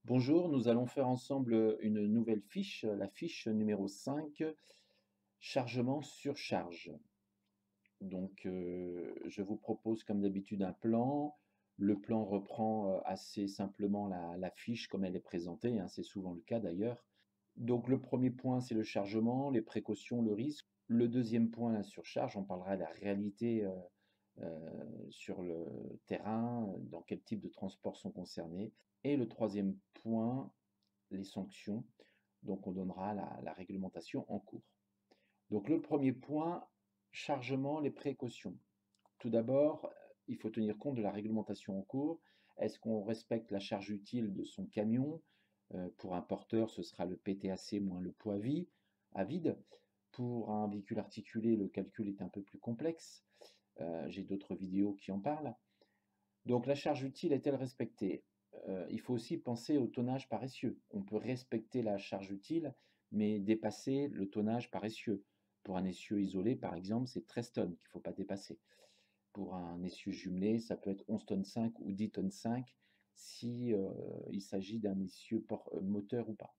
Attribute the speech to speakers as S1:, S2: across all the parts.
S1: Bonjour, nous allons faire ensemble une nouvelle fiche, la fiche numéro 5, chargement surcharge. Je vous propose comme d'habitude un plan. Le plan reprend assez simplement la fiche comme elle est présentée, hein, c'est souvent le cas d'ailleurs. Donc le premier point, c'est le chargement, les précautions, le risque. Le deuxième point, la surcharge, on parlera de la réalité sur le terrain, dans quel type de transports sont concernés. Et le troisième point, les sanctions. Donc on donnera la réglementation en cours. Donc le premier point, chargement, les précautions. Tout d'abord, il faut tenir compte de la réglementation en cours. Est-ce qu'on respecte la charge utile de son camion? Pour un porteur, ce sera le PTAC moins le poids à vide. Pour un véhicule articulé, le calcul est un peu plus complexe. J'ai d'autres vidéos qui en parlent. Donc la charge utile est-elle respectée? Il faut aussi penser au tonnage paressieux. On peut respecter la charge utile, mais dépasser le tonnage paressieux. Pour un essieu isolé, par exemple, c'est 13 tonnes qu'il ne faut pas dépasser. Pour un essieu jumelé, ça peut être 11 tonnes 5 ou 10 tonnes 5 si il s'agit d'un essieu moteur ou pas.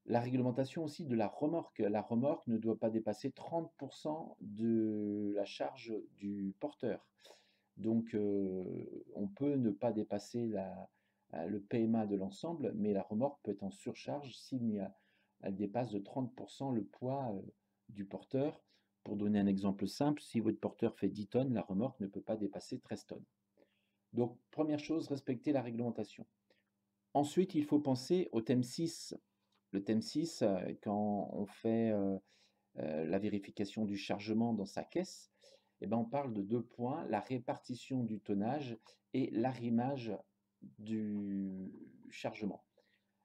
S1: La réglementation aussi de la remorque. La remorque ne doit pas dépasser 30% de la charge du porteur. On peut ne pas dépasser le PMA de l'ensemble, mais la remorque peut être en surcharge elle dépasse de 30% le poids du porteur. Pour donner un exemple simple, si votre porteur fait 10 tonnes, la remorque ne peut pas dépasser 13 tonnes. Donc, première chose, respecter la réglementation. Ensuite, il faut penser au thème 6. Le thème 6, quand on fait la vérification du chargement dans sa caisse, eh ben, on parle de deux points, la répartition du tonnage et l'arrimage du chargement.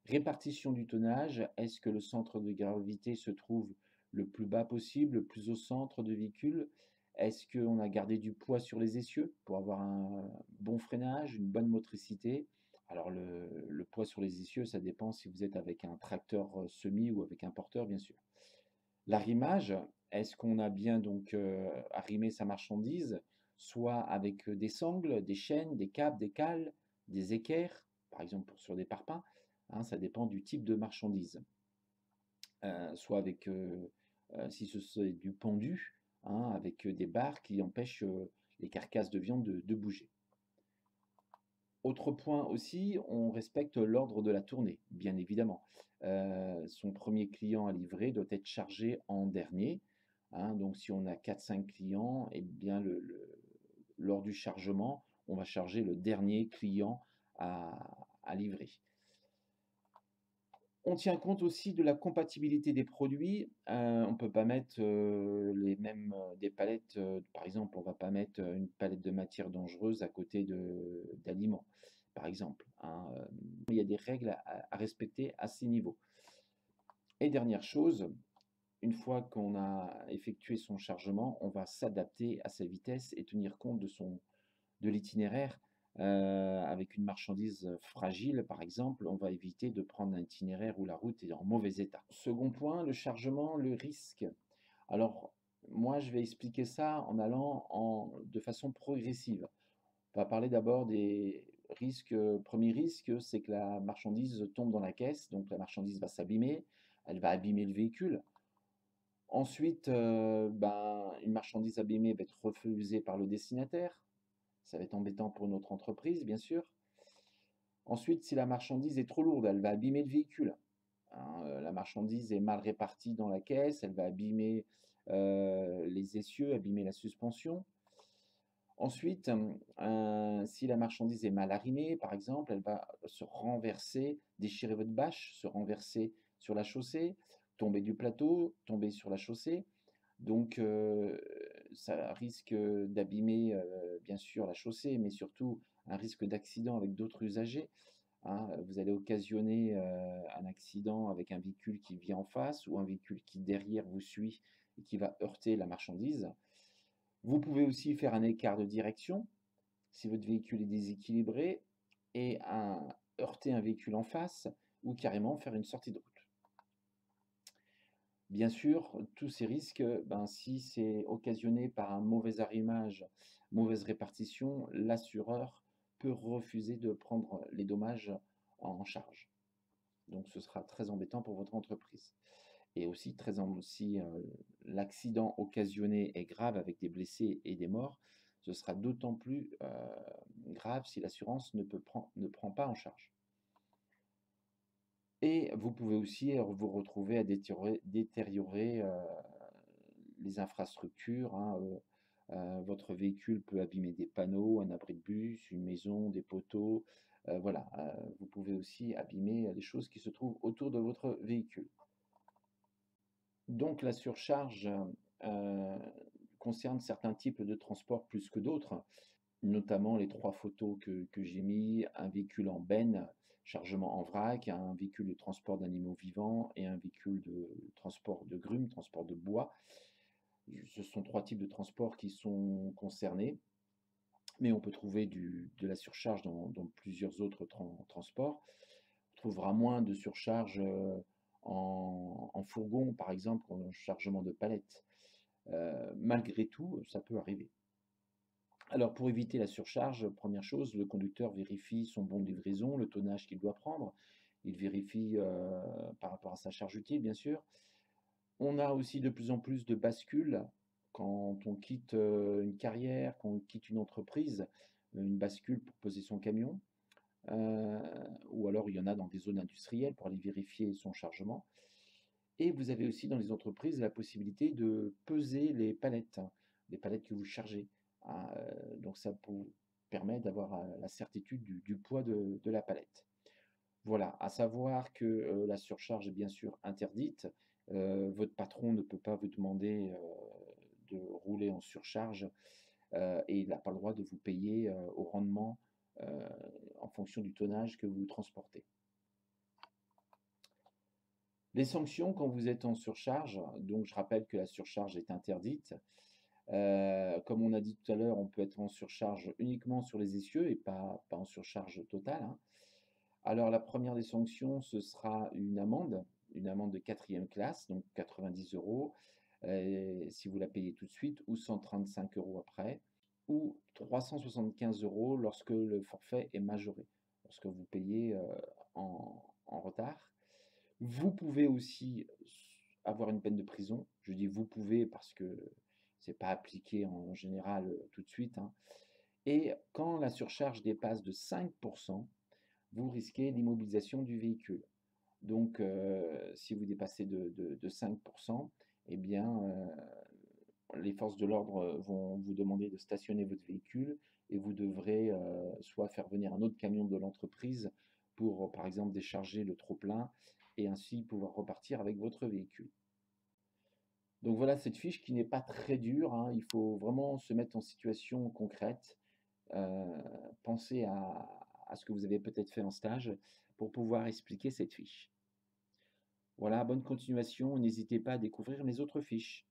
S1: Répartition du tonnage, est-ce que le centre de gravité se trouve le plus bas possible, le plus au centre de véhicule? Est-ce qu'on a gardé du poids sur les essieux pour avoir un bon freinage, une bonne motricité? Alors le poids sur les essieux, ça dépend si vous êtes avec un tracteur semi ou avec un porteur, bien sûr. L'arrimage, est-ce qu'on a bien arrimé sa marchandise, soit avec des sangles, des chaînes, des câbles, des cales, des équerres, par exemple sur des parpaings, hein, ça dépend du type de marchandise. Soit avec, si c'est du pendu, hein, avec des barres qui empêchent les carcasses de viande de bouger. Autre point aussi, on respecte l'ordre de la tournée, bien évidemment. Son premier client à livrer doit être chargé en dernier, hein. Donc si on a 4-5 clients, eh bien lors du chargement, on va charger le dernier client à livrer. On tient compte aussi de la compatibilité des produits. On ne peut pas mettre les mêmes des palettes, par exemple, on ne va pas mettre une palette de matières dangereuses à côté d'aliments, par exemple, hein. Il y a des règles à respecter à ces niveaux. Et dernière chose, une fois qu'on a effectué son chargement, on va s'adapter à sa vitesse et tenir compte de l'itinéraire. Avec une marchandise fragile, par exemple, on va éviter de prendre un itinéraire où la route est en mauvais état. Second point, le chargement, le risque. Alors, moi, je vais expliquer ça en allant de façon progressive. On va parler d'abord des risques. Premier risque, c'est que la marchandise tombe dans la caisse, donc la marchandise va s'abîmer, elle va abîmer le véhicule. Ensuite, une marchandise abîmée va être refusée par le destinataire. Ça va être embêtant pour notre entreprise, bien sûr. Ensuite, si la marchandise est trop lourde, elle va abîmer le véhicule, hein. La marchandise est mal répartie dans la caisse, elle va abîmer les essieux, abîmer la suspension. Ensuite, si la marchandise est mal arrimée, par exemple, elle va se renverser, déchirer votre bâche, se renverser sur la chaussée, tomber du plateau, tomber sur la chaussée. Ça risque d'abîmer, bien sûr la chaussée, mais surtout un risque d'accident avec d'autres usagers, hein. Vous allez occasionner, un accident avec un véhicule qui vient en face ou un véhicule qui derrière vous suit et qui va heurter la marchandise. Vous pouvez aussi faire un écart de direction si votre véhicule est déséquilibré et heurter un véhicule en face ou carrément faire une sortie de route. Bien sûr, tous ces risques, si c'est occasionné par un mauvais arrimage, mauvaise répartition, l'assureur peut refuser de prendre les dommages en charge. Donc ce sera très embêtant pour votre entreprise. Et aussi si l'accident occasionné est grave avec des blessés et des morts, ce sera d'autant plus grave si l'assurance ne prend pas en charge. Et vous pouvez aussi vous retrouver à détériorer les infrastructures, hein, votre véhicule peut abîmer des panneaux, un abri de bus, une maison, des poteaux, voilà, vous pouvez aussi abîmer les choses qui se trouvent autour de votre véhicule. Donc la surcharge, heu, concerne certains types de transports plus que d'autres, notamment les 3 photos que j'ai mis, un véhicule en benne, chargement en vrac, un véhicule de transport d'animaux vivants et un véhicule de transport de grumes, transport de bois. Ce sont 3 types de transports qui sont concernés, mais on peut trouver de la surcharge dans plusieurs autres transports. On trouvera moins de surcharge, en fourgon, par exemple, en chargement de palettes. Malgré tout, ça peut arriver. Alors pour éviter la surcharge, première chose, le conducteur vérifie son bon de livraison, le tonnage qu'il doit prendre. Il vérifie, par rapport à sa charge utile, bien sûr. On a aussi de plus en plus de bascules quand on quitte, une carrière, quand on quitte une entreprise, une bascule pour poser son camion, heu, ou alors il y en a dans des zones industrielles pour aller vérifier son chargement. Et vous avez aussi dans les entreprises la possibilité de peser les palettes que vous chargez, hein, donc ça vous permet d'avoir, la certitude du poids de la palette. Voilà, à savoir que, la surcharge est bien sûr interdite. Votre patron ne peut pas vous demander, de rouler en surcharge, et il n'a pas le droit de vous payer, au rendement, heu, en fonction du tonnage que vous transportez. Les sanctions quand vous êtes en surcharge, donc je rappelle que la surcharge est interdite. Comme on a dit tout à l'heure, on peut être en surcharge uniquement sur les essieux et pas en surcharge totale, hein. Alors la première des sanctions, ce sera une amende de quatrième classe, donc 90 €, si vous la payez tout de suite ou 135 € après, ou 375 € lorsque le forfait est majoré, lorsque vous payez, en retard. Vous pouvez aussi avoir une peine de prison. Je dis: «Vous pouvez» parce que c'est pas appliqué en général, tout de suite, hein, et quand la surcharge dépasse de 5, vous risquez l'immobilisation du véhicule. Donc si vous dépassez de 5, eh bien, les forces de l'ordre, vont vous demander de stationner votre véhicule et vous devrez, soit faire venir un autre camion de l'entreprise pour, par exemple, décharger le trop-plein et ainsi pouvoir repartir avec votre véhicule. Donc voilà cette fiche qui n'est pas très dure, hein, il faut vraiment se mettre en situation concrète, heu, penser à ce que vous avez peut-être fait en stage pour pouvoir expliquer cette fiche. Voilà, bonne continuation, n'hésitez pas à découvrir mes autres fiches.